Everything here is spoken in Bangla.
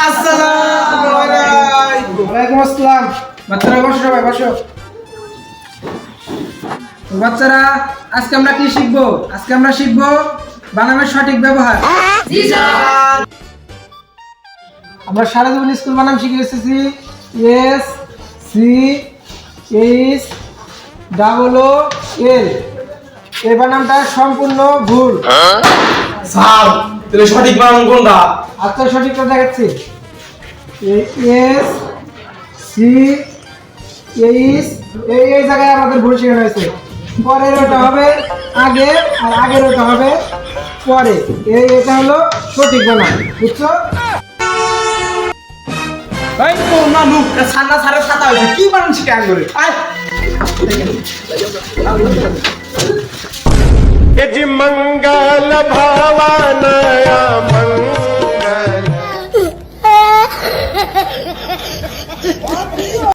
আসসালামু আলাইকুম। ওয়ালাইকুম আসসালাম। বাচ্চারা বসো, সবাই বসো। তো বাচ্চারা, আজকে আমরা কি শিখবো? আজকে আমরা শিখবো বানানের সঠিক ব্যবহার। জি স্যার। আমরা সারা জীবন স্কুল বানান শিখে এসেছি। S C H double O L, এই বানানটা সম্পূর্ণ ভুল। স্যার, তাহলে সঠিক বানান কোনটা? আচ্ছা, সঠিকটা দেখাচ্ছি। এস সি এইচ, এই জায়গায় আমাদের ভুল শেখানো হয়েছে। পরের ওটা হবে আগে, আর আগের ওটা হবে পরে। এটা হলো সঠিক বানান, বুঝছো? এই তো নানু, সান্না সারের সাথে হয়েছে কি বানান শিখে আন করে আয়। यजि मंगल भवन